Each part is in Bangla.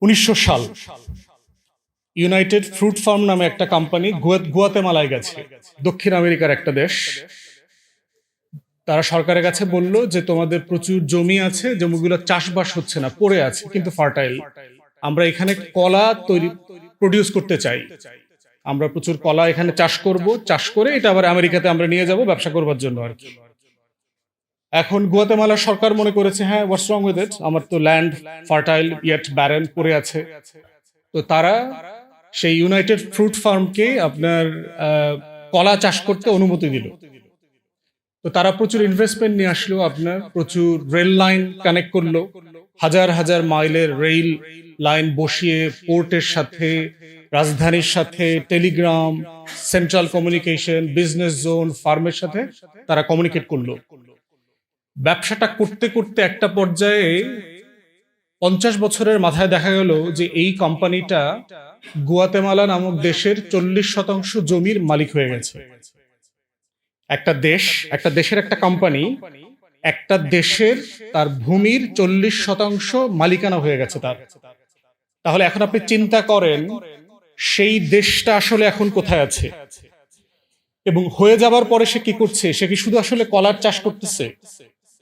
1900 সাল ইউনাইটেড ফ্রুট ফার্ম নামে একটা কোম্পানি গুয়াতেমালায় গেছে, দক্ষিণ আমেরিকার একটা দেশ। তারা সরকারের কাছে বলল যে তোমাদের প্রচুর জমি আছে, জমিগুলো চাষবাস হচ্ছে না, পড়ে আছে কিন্তু ফার্টাইল। আমরা এখানে কলা প্রডিউস করতে চাই, আমরা প্রচুর কলা এখানে চাষ করব, চাষ করে এটা আবার আমেরিকাতে আমরা নিয়ে যাব ব্যবসা করবার জন্য আর কি। এখন গুয়াতেমালার সরকার মনে করেছে হ্যাঁ, হোয়াটস রং উইথ ইট, আমার তো ল্যান্ড ফার্টাইল ইয়েট ব্যারেন পড়ে আছে। তো তারা সেই ইউনাইটেড ফ্রুট ফার্মকে আপনার কলা চাষ করতে অনুমতি দিল। তো তারা প্রচুর ইনভেস্টমেন্ট নিয়ে আসলো, আপনার প্রচুর রেল লাইন কানেক্ট করলো, হাজার হাজার মাইলের রেল লাইন বসিয়ে পোর্টের সাথে, রাজধানীর সাথে, Telegram, central communication, business zone, ফার্মের সাথে তারা কমিউনিকেট করলো। ব্যবসাটা করতে করতে একটা পর্যায়ে 50 বছরের মাথায় দেখা গেল যে এই কোম্পানিটা গুয়াতেমালা নামক দেশের 40% জমির মালিক হয়ে গেছে। একটা দেশের একটা কোম্পানি একটা দেশের তার ভূমির 40% মালিকানা হয়ে গেছে তার। তাহলে এখন আপনি চিন্তা করেন সেই দেশটা আসলে এখন কোথায় আছে, এবং হয়ে যাবার পরে সে কি করছে? সে কি শুধু আসলে কলার চাষ করতেছে,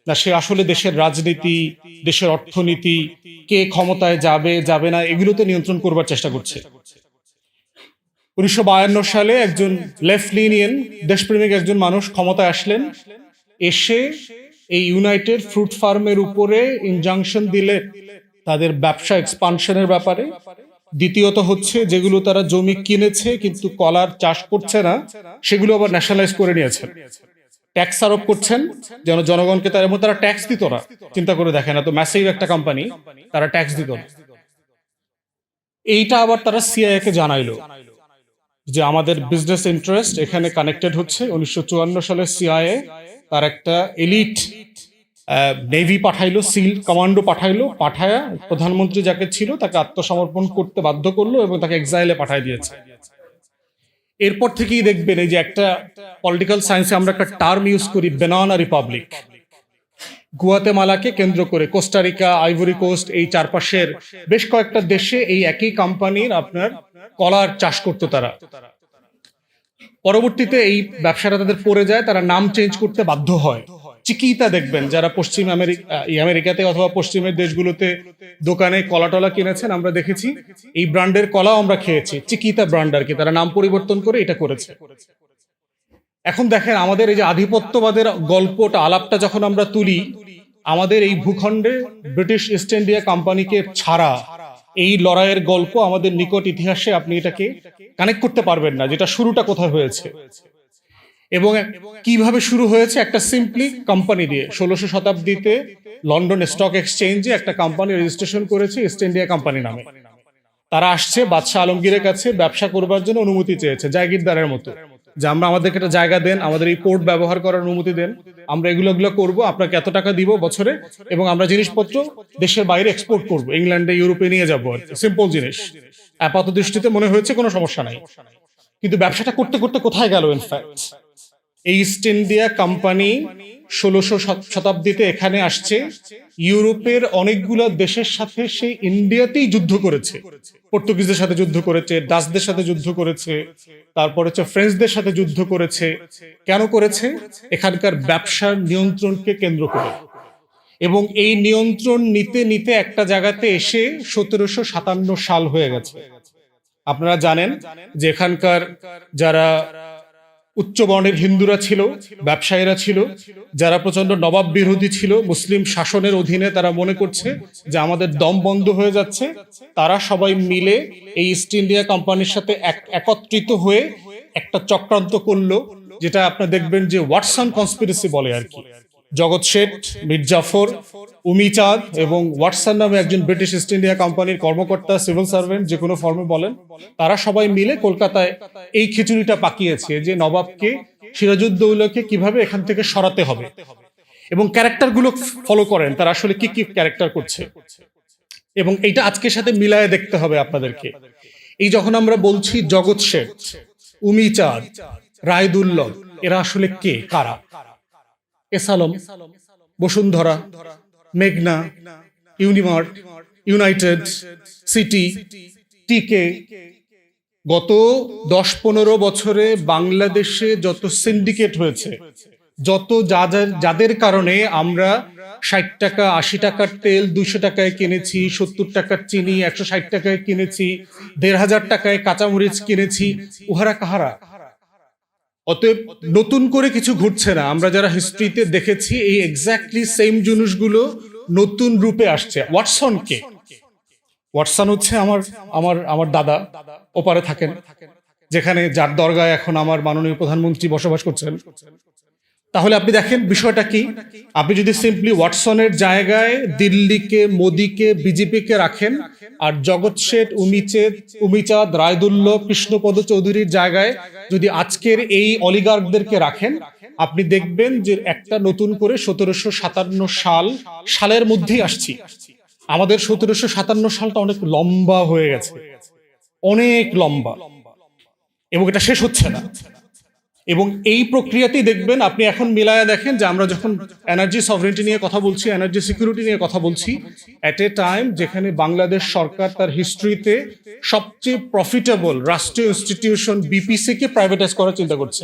না সে আসলে দেশের রাজনীতি, দেশের অর্থনীতি, কে ক্ষমতায় যাবে যাবে না, এগুলোতে নিয়ন্ত্রণ করবার চেষ্টা করছে। 1952 সালে একজন লেফট লিনিয়ান দেশপ্রেমিক একজন মানুষ ক্ষমতায় আসলেন, এসে এই ইউনাইটেড ফ্রুট ফার্মের উপরে ইনজাংশন দিলে তাদের ব্যবসা এক্সপানশনের ব্যাপারে। দ্বিতীয়ত হচ্ছে যেগুলো তারা জমি কিনেছে কিন্তু কলার চাষ করছে না, সেগুলো আবার ন্যাশনালাইজ করে নিয়েছেন, ট্যাক্স আরোপ করছেন যেন জনগণকে। তারা ট্যাক্স দিত না, চিন্তা করে দেখেন, এত ম্যাসিভ একটা কোম্পানি তারা ট্যাক্স দিত না। এইটা আবার তারা সিআইএ কে জানাইলো যে আমাদের বিজনেস ইন্টারেস্ট এখানে কানেক্টেড হচ্ছে। 1954 সালে সিআইএ তার একটা এলিট নেভি পাঠাইলো, সিল কমান্ডো পাঠায়া প্রধানমন্ত্রী যাকে ছিল তাকে আত্মসমর্পণ করতে বাধ্য করলো এবং তাকে এক্সাইলে পাঠাই দিয়েছে। এরপর থেকেই দেখবেন এই যে একটা পলিটিক্যাল সায়েন্সে আমরা একটা টার্ম ইউজ করি, বেনানা রিপাবলিক। গুয়াতেমালাকে কেন্দ্র করে কোস্টারিকা, আইভরি কোস্ট, এই চারপাশের বেশ কয়েকটা দেশে এই একই কোম্পানির আপনার কলার চাষ করতো তারা। পরবর্তীতে এই ব্যবসাটা তাদের পড়ে যায়, তারা নাম চেঞ্জ করতে বাধ্য হয়। চিকিতা দেখবেন যারা পশ্চিম আমেরিকাতে অথবা পশ্চিমের দেশগুলোতে দোকানে কলা টলা কিনেছেন, আমরা দেখেছি এই ব্র্যান্ডের কলাও আমরা খেয়েছি, চিকিতা ব্র্যান্ড আর কি। তারা নাম পরিবর্তন করে এটা করেছে। এখন দেখেন আমাদের এই যে আধিপত্যবাদের গল্পটা, আলাপটা যখন আমরা তুলি, আমাদের এই ভূখণ্ডে ব্রিটিশ ইস্ট ইন্ডিয়া কোম্পানিকে ছাড়া এই লড়াইয়ের গল্প আমাদের নিকট ইতিহাসে আপনি এটাকে কানেক্ট করতে পারবেন না, যেটা শুরুটা কোথায় হয়েছে এবং কিভাবে শুরু হয়েছে। একটা সিম্পলি কোম্পানি দিয়ে 1600 শতাব্দীতে লন্ডন স্টক এক্সচেঞ্জে একটা কোম্পানি রেজিস্ট্রেশন করেছে ইস্ট ইন্ডিয়া কোম্পানি নামে। তারা আসছে বাদশাহ আলমগীরের কাছে ব্যবসা করবার জন্য অনুমতি চেয়েছে, জায়গিরদারের মতো, যে আমরা আমাদেরকে একটা জায়গা দেন, আমাদের এই পোর্ট ব্যবহার করার অনুমতি দেন, আমরা এগুলো করবো, আপনাকে এত টাকা দিব বছরে, এবং আমরা জিনিসপত্র দেশের বাইরে এক্সপোর্ট করবো, ইংল্যান্ডে, ইউরোপে নিয়ে যাবো আর কি। সিম্পল জিনিস, আপাত দৃষ্টিতে মনে হয়েছে কোনো সমস্যা নাই, কিন্তু ব্যবসাটা করতে করতে কোথায় গেল? ইনফ্যাক্ট এই ইস্ট ইন্ডিয়া কোম্পানি 1600 শতাব্দীতে এখানে আসছে, ইউরোপের অনেকগুলো দেশের সাথে সে ইন্ডিয়াতেই যুদ্ধ করেছে, পর্তুগিজদের সাথে যুদ্ধ করেছে, ডাচদের সাথে যুদ্ধ করেছে, তারপর হচ্ছে ফ্রেঞ্চদের সাথে যুদ্ধ করেছে। কেন করেছে? এখানকার ব্যবসার নিয়ন্ত্রণকে কেন্দ্র করে। এবং এই নিয়ন্ত্রণ নিতে নিতে একটা জায়গাতে এসে 1757 সাল হয়ে গেছে। আপনারা জানেন যে এখানকার যারা উচ্চ বর্ণের হিন্দুরা ছিল, ব্যবসায়ীরা ছিল, যারা প্রচন্ড নবাব বিরোধী ছিল, মুসলিম শাসনের অধীনে, তারা মনে করছে যে আমাদের দম বন্ধ হয়ে যাচ্ছে। তারা সবাই মিলে এই ইস্ট ইন্ডিয়া কোম্পানির সাথে একত্রিত হয়ে একটা চক্রান্ত করলো, যেটা আপনারা দেখবেন যে ওয়াটসন কনস্পিরেসি বলে আর কি। জগৎ শেঠ, মীর জাফর, উমিচাঁদ এবং ওয়াটসন নামে একজন ব্রিটিশ ইস্ট ইন্ডিয়া কোম্পানির কর্মকর্তা, সিভিল সার্ভেন্ট, যে কোনো ফর্মে বলেন, তারা সবাই মিলে কলকাতায় এই খিচুড়িটা পাকিয়েছে যে নবাবকে, সিরাজউদ্দৌলাকে কিভাবে এখান থেকে সরাতে হবে, এবং ক্যারেক্টার গুলো ফলো করেন তারা আসলে কি কি ক্যারেক্টার করছে, এবং এইটা আজকের সাথে মিলায়ে দেখতে হবে আপনাদেরকে। এই যখন আমরা বলছি জগৎ শেঠ, উমিচাঁদ, রায়দুল্লভ, এরা আসলে কে, কারা? এসালম, বসুন্ধরা, মেঘনা, ইউনিমার্ট, ইউনাইটেড, সিটি, টিকে, গত 10-15 বছরে বাংলাদেশে যত সিন্ডিকেট হয়েছে, যত যাদের কারণে আমরা 60 টাকা 80 টাকার তেল 200 টাকায় কিনেছি, 70 টাকার চিনি 160 টাকায় কিনেছি, 1500 টাকায় কাঁচামরিচ কিনেছি, উহারা কাহারা? অতএব নতুন করে কিছু ঘটছে না। আমরা যারা হিস্ট্রিতে দেখেছি এই এক্স্যাক্টলি সেম জিনিসগুলো নতুন রূপে আসছে। ওয়াটসন কে? ওয়াটসন হচ্ছে আমার আমার আমার দাদা, ওপারে থাকেন, যেখানে যার দরগায় এখন আমার মাননীয় প্রধানমন্ত্রী বসবাস করছেন। তাহলে আপনি দেখেন বিষয়টা কি। আপনি যদি সিম্পলি ওয়াটসনের জায়গায় দিল্লিকে, মোদিকে, বিজেপিকে রাখেন, আর জগৎ শেঠ, উমিচাঁদ, রায়দুল্লাহ, কৃষ্ণপদ চৌধুরীর জায়গায় যদি আজকের এই অলিগার্কদেরকে রাখেন, আপনি দেখবেন যে একটা নতুন করে 1757 সালের মধ্যেই আসছি। আমাদের 1757 সালটা অনেক লম্বা হয়ে গেছে, অনেক লম্বা, এবং এটা শেষ হচ্ছে না। এবং এই প্রক্রিয়াতেই দেখবেন, আপনি এখন মিলায়া দেখেন যে আমরা যখন এনার্জি সভরেন্টি নিয়ে কথা বলছি, এনার্জি সিকিউরিটি নিয়ে কথা বলছি, এট এ টাইম যেখানে বাংলাদেশ সরকার তার হিস্ট্রিতে সবচেয়ে প্রফিটেবল রাষ্ট্রীয় ইনস্টিটিউশন বিপিসি কে প্রাইভেটাইজ করার চিন্তা করছে।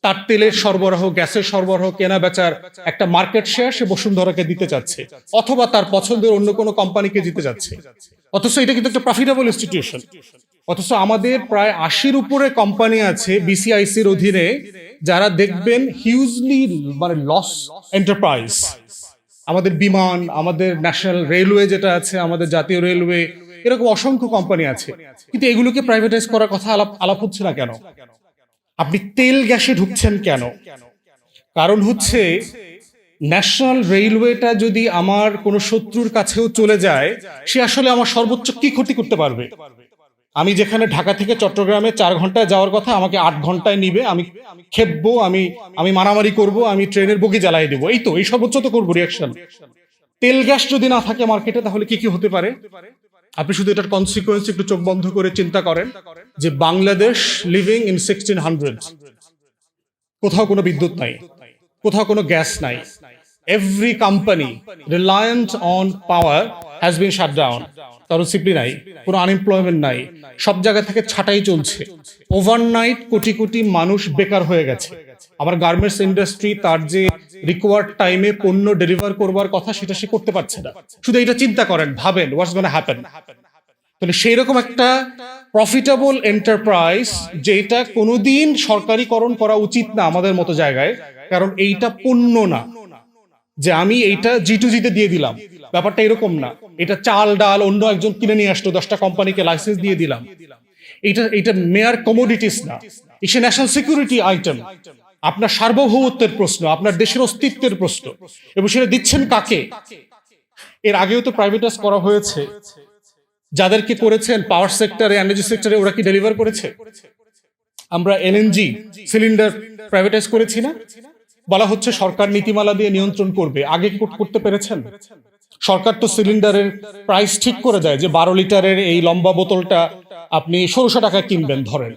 তার তেলের সরবরাহ, গ্যাসের সরবরাহ, কেনা বেচার একটা মার্কেট শেয়ার সে বসুন্ধরাকে দিতে চাচ্ছে, অথবা তার পছন্দের অন্য কোনো কোম্পানিকে দিতে যাচ্ছে। অথচ এটা কিন্তু একটা প্রফিটেবল ইনস্টিটিউশন। অথচ আমাদের প্রায় 80-র উপরে কোম্পানি আছে বিসিআইসির অধীনে, যারা দেখবেন হিউজলি মানে লস এন্টারপ্রাইজ। আমাদের বিমান, আমাদের ন্যাশনাল রেলওয়ে যেটা আছে, আমাদের জাতীয় রেলওয়ে, এরকম অসংখ্য কোম্পানি আছে, কিন্তু এগুলোকে প্রাইভেটাইজ করার কথা আলাপ হচ্ছে না কেন? আপনি তেল গ্যাসে ঢুকছেন কেন? কারণ হচ্ছে ন্যাশনাল রেলওয়েটা যদি আমার কোনো শত্রুর কাছেও চলে যায়, সে আসলে আমার সর্বোচ্চ কি ক্ষতি করতে পারবে? আমি যেখানে ঢাকা থেকে চট্টগ্রামে 4 ঘন্টায় যাওয়ার কথা, আমাকে 8 ঘন্টায় নিবে, আমি খেপবো, আমি মারামারি করব, আমি ট্রেনের বগি জ্বালাই দেবো, এই সর্বোচ্চ তো করবো রিয়াকশন। তেল গ্যাস যদি না থাকে মার্কেটে, তাহলে কি কি হতে পারে? আপনি শুধু এটার কনসিকুয়েন্স একটু চোখ বন্ধ করে চিন্তা করেন যে বাংলাদেশ লিভিং ইন 1600, কোথাও কোনো বিদ্যুৎ নাই, কোথাও কোনো গ্যাস নাই। Every company reliant on power has been shut down. কারণ সিম্পলি নাই, কোনো আনএমপ্লয়মেন্ট নাই, সব জায়গা থেকে ছাঁটাই চলছে। ওভারনাইট কোটি কোটি মানুষ বেকার হয়ে গেছে। আমার গার্মেন্টস ইন্ডাস্ট্রি তার যে রিকোয়ার্ড টাইমে পণ্য ডেলিভার করবার কথা, সেটা সে করতে পারছে না। শুধু এটা চিন্তা করেন, ভাবেন হোয়াটস গোনা হ্যাপেন। তাহলে সেই রকম একটা প্রফিটেবল এন্টারপ্রাইজ, যেটা কোনোদিন সরকারিকরণ করা উচিত না আমাদের মতো জায়গায়, কারণ এইটা পণ্য না যে আমি এইটা জি2জিতে দিয়ে দিলাম, ব্যাপারটা এরকম না। এটা চাল ডাল অন্য একজন কিনে নিয়ে আসলো, 10টা কোম্পানিকে লাইসেন্স দিয়ে দিলাম। এটা মেয়ার কমোডিটিস না, এটা ন্যাশনাল সিকিউরিটি আইটেম। আপনার সার্বভৌমত্বের প্রশ্ন, আপনার দেশের অস্তিত্বের প্রশ্ন, এবং সেটা দিচ্ছেন কাকে? এর আগেও তো প্রাইভেটাইজ করা হয়েছে। যাদেরকে করেছেন পাওয়ার সেক্টরে, এনার্জি সেক্টরে, ওরা কি ডেলিভার করেছে? আমরা এলএনজি সিলিন্ডার প্রাইভেটাইজ করেছি না? বলা হচ্ছে সরকার নীতিমালা দিয়ে নিয়ন্ত্রণ করবে। আগে কি করতে পেরেছেন? সরকার তো সিলিন্ডারের প্রাইস ঠিক করে দেয় যে 12 লিটারের এই লম্বা বোতলটা আপনি 1600 টাকা কিনবেন ধরেন।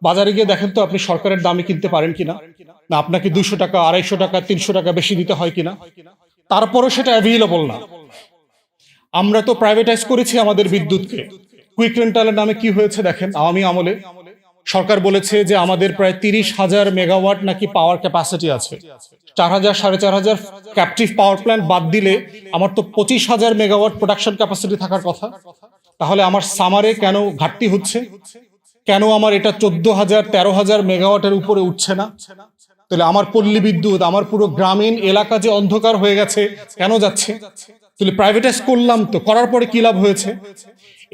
বাজারে গিয়ে দেখেন তো আপনি সরকারের দামে কিনতে পারেন কিনা, না আপনাকে 200 টাকা, 250 টাকা, 300 টাকা বেশি দিতে হয় কিনা। তারপরও সেটা অ্যাভেলেবল না। আমরা তো প্রাইভেটাইজ করেছি আমাদের বিদ্যুৎকে। কুইক রেন্টালের নামে কি হয়েছে দেখেন। আওয়ামী আমলে সরকার বলেছে যে আমাদের প্রায় 30,000 মেগাওয়াট নাকি পাওয়ার ক্যাপাসিটি আছে। 4,000 4,500 ক্যাপটিভ পাওয়ার প্ল্যান্ট বাদ দিলে আমার তো 25,000 মেগাওয়াট প্রোডাকশন ক্যাপাসিটি থাকার কথা। তাহলে আমার সামারে কেন ঘাটতি হচ্ছে? কেন আমার এটা 14,000 13,000 মেগাওয়াটের উপরে উঠছে না? তাহলে আমার পল্লী বিদ্যুৎ, আমার পুরো গ্রামীণ এলাকা যে অন্ধকার হয়ে গেছে, কেন যাচ্ছে? তাহলে প্রাইভেটাইজ করলাম, তো করার পরে কি লাভ হয়েছে?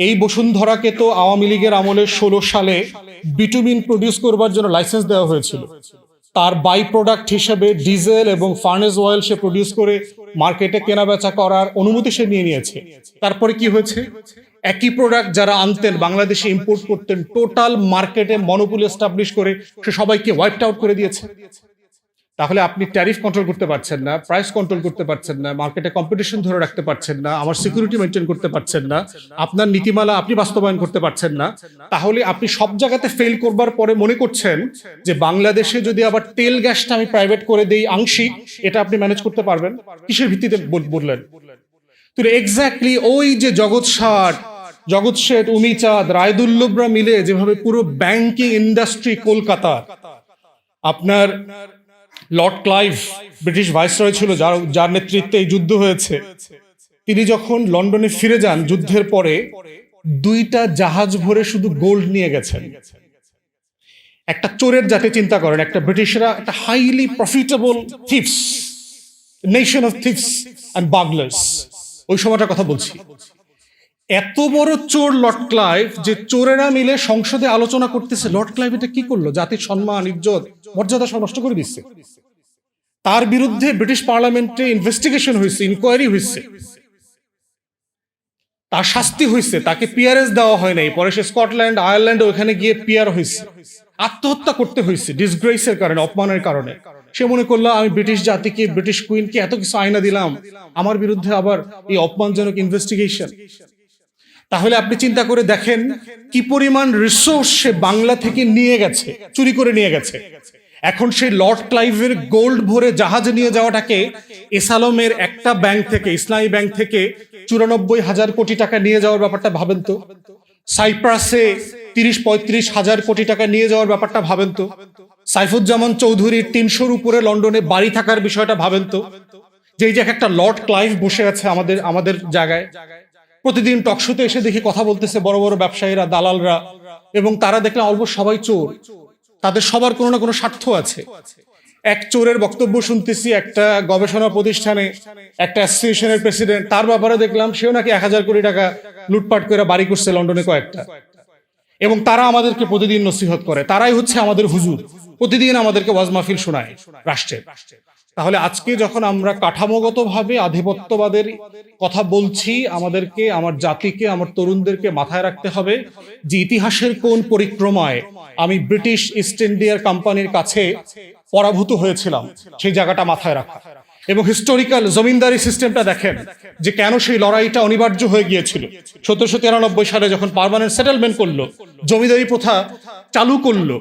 এই বসুন্ধরাকে তো আওয়ামী লীগের আমলে 16 সালে বিটুমিন প্রডিউস করবার জন্য লাইসেন্স দেওয়া হয়েছিল। তার বাই প্রোডাক্ট হিসেবে ডিজেল এবং ফার্নেস অয়েল সে প্রডিউস করে মার্কেটে কেনা বেচা করার অনুমতি সে নিয়ে নিয়েছে। তারপরে কি হয়েছে? একই প্রোডাক্ট যারা আনতেন, বাংলাদেশে ইম্পোর্ট করতেন, টোটাল মার্কেটে মনোপলি এস্টাবলিশ করে সে সবাইকে ওয়াইপড আউট করে দিয়েছে। তাহলে আপনি ট্যারিফ কন্ট্রোল করতে পারছেন না, প্রাইস কন্ট্রোল করতে পারছেন না, মার্কেটে কম্পিটিশন ধরে রাখতে পারছেন না, আমার সিকিউরিটি মেনটেন করতে পারছেন না, আপনার নীতিমালা আপনি বাস্তবায়ন করতে পারছেন না। তাহলে আপনি সব জায়গাতে ফেল করবার পরে মনে করছেন যে বাংলাদেশে যদি আবার তেল গ্যাসটা আমি প্রাইভেট করে দেই আংশিক, এটা আপনি ম্যানেজ করতে পারবেন। কিসের ভিত্তিতে বললেন? তো এক্স্যাক্টলি ওই যে জগৎ শেঠ, উমিচাঁদ, রায়দুল্লভরা মিলে যেভাবে পুরো ব্যাংকিং ইন্ডাস্ট্রি কলকাতা, আপনার লর্ড ক্লাইভ ব্রিটিশ ভাইসরয় ছিল, যার নেতৃত্বে এই যুদ্ধ হয়েছে, তিনি যখন লন্ডনে ফিরে যান যুদ্ধের পরে 2টা জাহাজ ভরে শুধু গোল্ড নিয়ে গেছেন। একটা চোরের জাতি চিন্তা করেন, একটা ব্রিটিশরা একটা highly profitable thieves, nation of thieves and burglars, ওই সময়টার কথা বলছি। এত বড় চোর লর্ড ক্লাইভ, যে চোরেরা মিলে সংসদে আলোচনা করতেছে লর্ড ক্লাইভ এটা কি করলো, জাতির সম্মান, ইজ্জত, মর্যাদা সব নষ্ট করে দিচ্ছে। তার বিরুদ্ধে ব্রিটিশ পার্লামেন্টে ইনভেস্টিগেশন হয়েছে, ইনকোয়ারি হয়েছে, তার শাস্তি হয়েছে, তাকে পিআরএস দেওয়া হয় নাই, পরে সে স্কটল্যান্ড, আয়ারল্যান্ড ওখানে গিয়ে পিআর হয়েছে, আত্মহত্যা করতে হয়েছে ডিসগ্রেসের কারণে, অপমানের কারণে। সে মনে করলো আমি ব্রিটিশ জাতিকে, ব্রিটিশ কুইনকে এত কিছু আয়না দিলাম, আমার বিরুদ্ধে আবার এই অপমানজনক ইনভেস্টিগেশন। তাহলে আপনি চিন্তা করে দেখেন কি পরিমাণ রিসোর্স সে বাংলা থেকে নিয়ে গেছে, চুরি করে নিয়ে গেছে। এখন সেই লর্ড ক্লাইভের গোল্ড ভরে জাহাজে নিয়ে যাওয়াটাকে এসালমের একটা ব্যাংক থেকে, ইসলামী ব্যাংক থেকে 94,000 কোটি টাকা নিয়ে যাওয়ার ব্যাপারটা ভাবেন তো। সাইপ্রাসে 30-35 হাজার কোটি টাকা নিয়ে যাওয়ার ব্যাপারটা ভাবেন তো। সাইফুজ্জামান চৌধুরীর 300-র উপরে লন্ডনে বাড়ি থাকার বিষয়টা ভাবেন তো। যে একটা লর্ড ক্লাইভ বসে আছে আমাদের জায়গায়, প্রতিদিন টকশোতে এসে দেখি কথা বলতেছে বড় বড় ব্যবসায়ীরা, দালালরা, এবং তারা দেখলাম অলমোস্ট সবাই চোর, তাদের সবার কোনো না কোনো স্বার্থ আছে। এক চোরের বক্তব্য শুনতেছি একটা গবেষণা প্রতিষ্ঠানে, একটা অ্যাসোসিয়েশনের প্রেসিডেন্ট, তার ব্যাপারে দেখলাম সেও নাকি 1,000 কোটি টাকা লুটপাট করে বাড়ি করছে লন্ডনে কয়েকটা। এবং তারা আমাদেরকে প্রতিদিন নসিহত করে, তারাই হচ্ছে আমাদের হুজুর, প্রতিদিন আমাদেরকে ওয়াজ মাহফিল শোনায় রাষ্ট্রের। তাহলে আজকে যখন আমরা কাঠামোগতভাবে আধিপত্যবাদের কথা বলছি, আমাদেরকে, আমার জাতিকে, আমার তরুণদেরকে মাথায় রাখতে হবে যে ইতিহাসের কোন পরিক্রমায় আমি ব্রিটিশ ইস্ট ইন্ডিয়ার কোম্পানির কাছে পরাভূত হয়েছিলাম, সেই জায়গাটা মাথায় রাখা। এবং হিস্টোরিক্যাল জমিনদারি সিস্টেমটা দেখেন যে কেন সেই লড়াইটা অনিবার্য হয়ে গিয়েছিল। 1793 সালে যখন পার্মানেন্ট সেটেলমেন্ট করলো, জমিদারি প্রথা চালু করলো,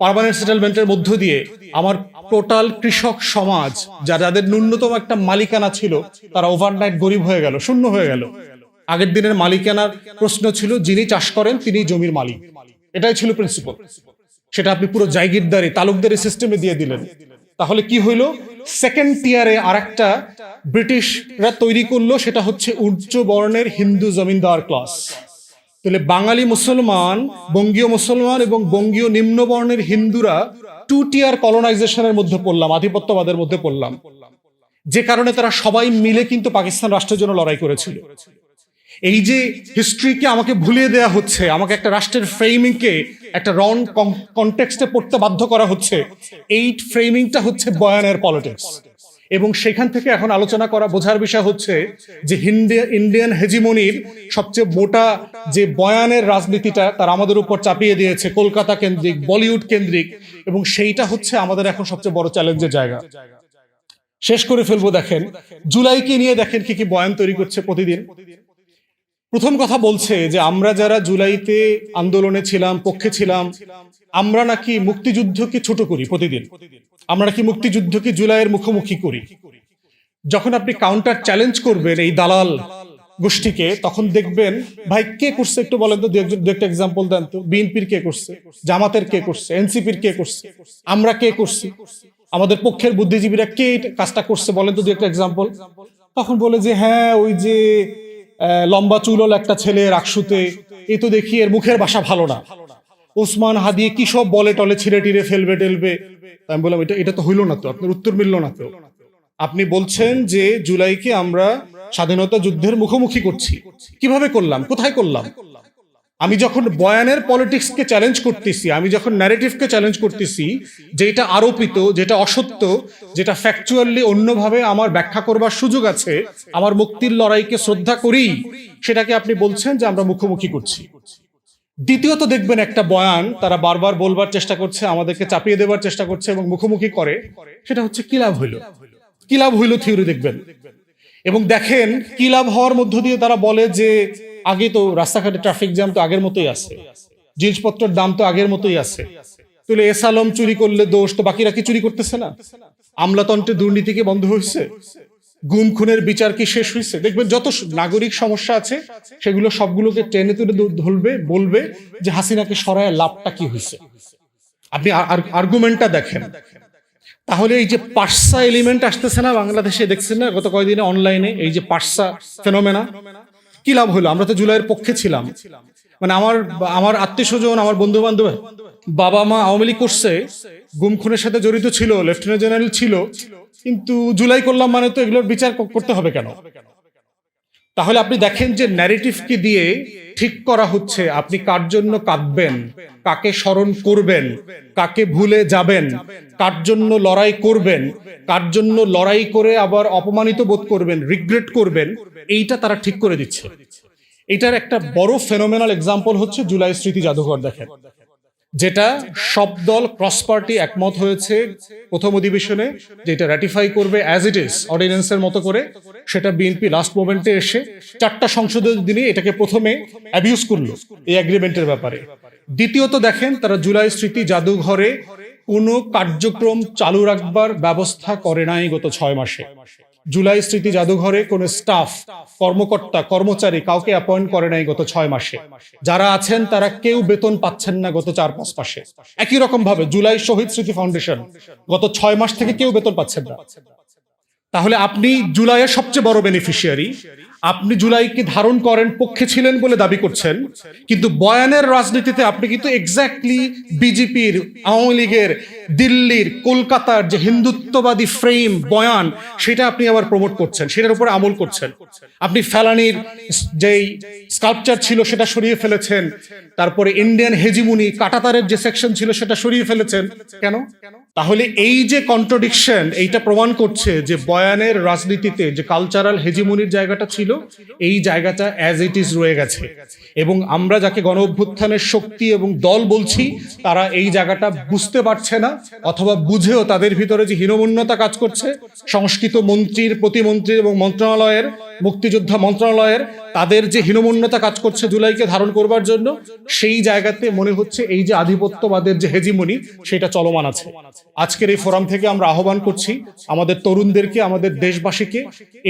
পার্মানেন্ট সেটেলমেন্টের মধ্য দিয়ে আমার টোটাল কৃষক সমাজ, যাদের ন্যূনতম একটা মালিকানা ছিল, তারা ওভারনাইট গরিব হয়ে গেল, শূন্য হয়ে গেল। আগের দিনের মালিকানার প্রশ্ন ছিল যিনি চাষ করেন তিনি জমির মালিক, এটাই ছিল প্রিন্সিপাল। সেটা আপনি পুরো জায়গিরদারি, তালুকদারি সিস্টেমে দিয়ে দিলেন। তাহলে কি হইলো, সেকেন্ড টিয়ারে আরেকটা ব্রিটিশরা তৈরি করলো, সেটা হচ্ছে উচ্চ বর্ণের হিন্দু জমিনদার ক্লাস। তাহলে বাঙালি মুসলমান, বঙ্গীয় মুসলমান এবং বঙ্গীয় নিম্ন বর্ণের হিন্দুরা 2 টিয়ার কলোনাইজেশনের মধ্যে পড়লাম, আধিপত্যবাদের মধ্যে পড়লাম, যে কারণে তারা সবাই মিলে কিন্তু পাকিস্তান রাষ্ট্রের জন্য লড়াই করেছিল। এই যে হিস্ট্রিকে আমাকে ভুলিয়ে দেয়া হচ্ছে, আমাকে একটা রাষ্ট্রের ফ্রেমিংকে একটা রং কনটেক্সটে পড়তে বাধ্য করা হচ্ছে, এই ফ্রেমিংটা হচ্ছে বয়ানের পলিটিক্স। এবং সেখান থেকে এখন আলোচনা করা, বোঝার বিষয় হচ্ছে যে ইন্ডিয়ান হেজিমনির সবচেয়ে মোটা যে বয়ানের রাজনীতিটা তারা আমাদের উপর চাপিয়ে দিয়েছে, কলকাতা কেন্দ্রিক, বলিউড কেন্দ্রিক, এবং সেইটা হচ্ছে আমাদের এখন সবচেয়ে বড় চ্যালেঞ্জের জায়গা। শেষ করে ফেলবো, দেখেন জুলাইকে নিয়ে দেখেন কি কি বয়ান তৈরি করছে প্রতিদিন। প্রথম কথা বলছে যে আমরা যারা জুলাইতে আন্দোলনে ছিলাম, পক্ষে ছিলাম, আমরা নাকি মুক্তিযুদ্ধকে ছোট করি প্রতিদিন, আমরা নাকি মুক্তিযুদ্ধকে জুলাইয়ের মুখোমুখি করি। যখন আপনি কাউন্টার চ্যালেঞ্জ করবেন এই দালাল গোষ্ঠীকে, তখন দেখবেন ভাই কে করছে একটু বলেন তো, দু একটা এক্সাম্পল দেন তো। বিএনপির কে করছে, জামাতের কে করছে, এনসিপির কে করছে, আমরা কে করছি, আমাদের পক্ষের বুদ্ধিজীবীরা কে কাজটা করছে বলেন তো দু একটা এক্সাম্পল। তখন বলে যে হ্যাঁ ওই যে লম্বা চুলল একটা ছেলে রাকসুতে, এই তো দেখি এর মুখের ভাষা ভালো না, ওসমান হাদি কি সব বলে টলে ছিঁড়ে টিড়ে ফেলবে টেলবে। আমি বললাম এটা তো হইল না তো, আপনার উত্তর মিলল না তো। আপনি বলছেন যে জুলাইকে আমরা স্বাধীনতা যুদ্ধের মুখোমুখি করছি, কিভাবে করলাম, কোথায় করলাম? আমি যখন বয়ানের পলিটিক্সকে চ্যালেঞ্জ করতেছি, আমি যখন ন্যারেটিভকে চ্যালেঞ্জ করতেছি, যেটা আরোপিত, যেটা অসত্য, যেটা ফ্যাকচুয়ালি অন্যভাবে আমার ব্যাখ্যা করবার সুযোগ আছে, আমার মুক্তির লড়াইকে শ্রদ্ধা করি, সেটাকে আপনি বলছেন যে আমরা মুখোমুখি করছি। দ্বিতীয়ত দেখবেন একটা বয়ান তারা বারবার বলবার চেষ্টা করছে, আমাদেরকে চাপিয়ে দেবার চেষ্টা করছে এবং মুখোমুখি করে, সেটা হচ্ছে কি লাভ হইল, কি লাভ হইল থিওরি দেখবেন। এবং দেখেন কি লাভ হওয়ার মধ্য দিয়ে তারা বলে যে আগে তো রাস্তাঘাটে ট্রাফিক জ্যাম তো আগের মতোই আছে, জিনিসপত্রের দাম তো আগের মতোই আছে, তাহলে এসালম চুরি করলে দোষ, তো বাকিরা কি চুরি করতেছে না? আমলাতন্ত্রে দুর্নীতি কি বন্ধ হয়েছে? গুম খুনের বিচার কি শেষ হয়েছে? দেখবেন যত নাগরিক সমস্যা আছে সেগুলো সবগুলোকে টেনে তুলে ধরবে, বলবে যে হাসিনাকে সরায় লাভটা কি হয়েছে। আপনি আর্গুমেন্টটা দেখেন। তাহলে এই যে পার্সা এলিমেন্ট আসতেছে না বাংলাদেশে, দেখছেন না গত কয়েকদিনে অনলাইনে এই যে পার্সা ফেনোমেনা, কি লাভ হলো? আমরা তো জুলাইয়ের পক্ষে ছিলাম। মানে আমার আত্মীয় স্বজন, আমার বন্ধু বান্ধব, বাবা মা আওয়ামী লীগ করছে, গুম খুনের সাথে জড়িত ছিল, লেফটেন্যান্ট জেনারেল ছিল, কিন্তু জুলাই করলাম মানে তো এগুলোর বিচার করতে হবে কেন? তাহলে আপনি দেখেন যে ন্যারেটিভকে দিয়ে ঠিক করা হচ্ছে আপনি কার জন্য কাঁদবেন, কাকে স্মরণ করবেন, কাকে ভুলে যাবেন, কার জন্য লড়াই করবেন, কার জন্য লড়াই করে আবার অপমানিত বোধ করবেন, রিগ্রেট করবেন, এইটা তারা ঠিক করে দিচ্ছে। এটার একটা বড় ফেনোমেনাল এক্সাম্পল হচ্ছে জুলাই স্মৃতি জাদুঘর। দেখেন, যেটা সব দল ক্রস পার্টি একমত হয়েছে প্রথম অধিবেশনে, যেটা রাটিফাই করবে অ্যাজ ইট ইজ অর্ডিন্যান্সের মতো করে, সেটা বিএনপি লাস্ট মোমেন্টে এসে 4টা সংসদের দিনে এটাকে প্রথমে অ্যাবিউজ করলো এই এগ্রিমেন্টের ব্যাপারে। দ্বিতীয়ত দেখেন, তারা জুলাই স্মৃতি জাদুঘরে কোনো কার্যক্রম চালু রাখবার ব্যবস্থা করে নাই গত 6 মাসে। জুলাই স্মৃতি জাদুঘরে কোন স্টাফ, কর্মকর্তা, কর্মচারী কাউকে অ্যাপয়েন্ট করে নাই গত 6 মাসে। যারা আছেন তারা কেউ বেতন পাচ্ছেন না গত 4-5 মাসে। একই রকম ভাবে জুলাই শহীদ স্মৃতি ফাউন্ডেশন গত 6 মাস থেকে কেউ বেতন পাচ্ছেন না। তাহলে আপনি জুলাইয়ের সবচেয়ে বড় বেনিফিশিয়ারি, আপনি জুলাইকে ধারণ করেন, পক্ষে ছিলেন বলে দাবি করছেন, কিন্তু বয়ানের রাজনীতিতে আপনি কিন্তু এক্স্যাক্টলি বিজেপির, আওয়ামী লীগের, দিল্লির, কলকাতার যে হিন্দুত্ববাদী ফ্রেম বয়ান, সেটা আপনি আবার প্রমোট করছেন, সেটার উপর আমল করছেন। আপনি ফেলানির যেই স্কাল্পচার ছিল সেটা সরিয়ে ফেলেছেন, তারপরে ইন্ডিয়ান হেজিমুনি কাটাতারের যে সেকশন ছিল সেটা সরিয়ে ফেলেছেন। কেন? তাহলে এই যে কন্ট্রাডিকশন, এইটা প্রমাণ করছে যে বয়ানের রাজনীতিতে যে কালচারাল হেজিমনির জায়গাটা ছিল, এই জায়গাটা অ্যাজ ইট ইজ রয়ে গেছে। এবং আমরা যাকে গণ অভ্যুত্থানের শক্তি এবং দল বলছি, তারা এই জায়গাটা বুঝতে পারছে না, অথবা বুঝেও তাদের ভিতরে যে হীনমন্যতা কাজ করছে, সংস্কৃত মন্ত্রীর, প্রতিমন্ত্রীর এবং মন্ত্রণালয়ের, মুক্তিযোদ্ধা মন্ত্রণালয়ের, তাদের যে হীনমন্যতা কাজ করছে জুলাইকে ধারণ করবার জন্য, সেই জায়গাতে মনে হচ্ছে এই যে আধিপত্যবাদের যে হেজিমনি, সেটা চলমান আছে। আজকের এই ফোরাম থেকে আমরা আহ্বান করছি আমাদের তরুণদেরকে, আমাদের দেশবাসীকে,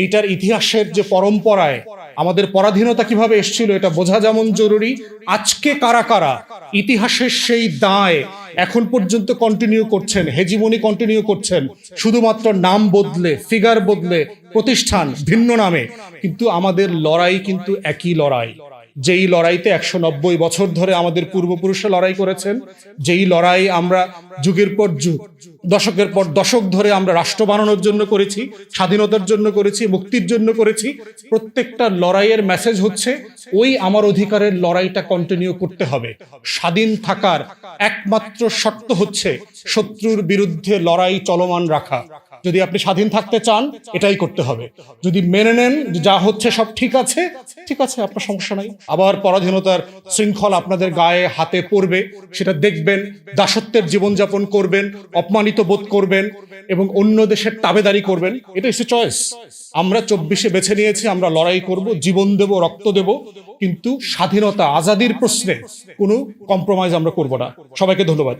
এইটার ইতিহাসের যে পরম্পরায় আমাদের পরাধীনতা কিভাবে এসেছিল এটা বোঝা যেমন জরুরি, আজকে কারা কারা ইতিহাসের সেই দায় এখন পর্যন্ত কন্টিনিউ করছেন, হেজিমনি কন্টিনিউ করছেন, শুধুমাত্র নাম বদলে, ফিগার বদলে, প্রতিষ্ঠান ভিন্ন নামে, কিন্তু আমাদের লড়াই কিন্তু একই লড়াই। যেই লড়াইতে 190 বছর ধরে আমাদের পূর্বপুরুষরা লড়াই করেছেন, যেই লড়াই আমরা যুগের পর যুগ, দশকের পর দশক ধরে আমরা রাষ্ট্র বানানোর জন্য করেছি, স্বাধীনতার জন্য করেছি, মুক্তির জন্য করেছি, প্রত্যেকটা লড়াইয়ের মেসেজ হচ্ছে ওই আমার অধিকারের লড়াইটা কন্টিনিউ করতে হবে। স্বাধীন থাকার একমাত্র শর্ত হচ্ছে শত্রুর বিরুদ্ধে লড়াই চলমান রাখা। যদি আপনি স্বাধীন থাকতে চান, এটাই করতে হবে। যদি মেনে নেন যা হচ্ছে সব ঠিক আছে, ঠিক আছে, আপনার সমস্যা নাই, আবার পরাধীনতার শৃঙ্খল আপনাদের গায়ে হাতে পড়বে, সেটা দেখবেন, দাসত্বের জীবনযাপন করবেন, অপমানিত বোধ করবেন এবং অন্য দেশের তাবেদারি করবেন। এটা ইস চয়েস। আমরা 24-এ বেছে নিয়েছি, আমরা লড়াই করব, জীবন দেব, রক্ত দেব, কিন্তু স্বাধীনতা, আজাদির প্রশ্নে কোনো কম্প্রোমাইজ আমরা করব না। সবাইকে ধন্যবাদ।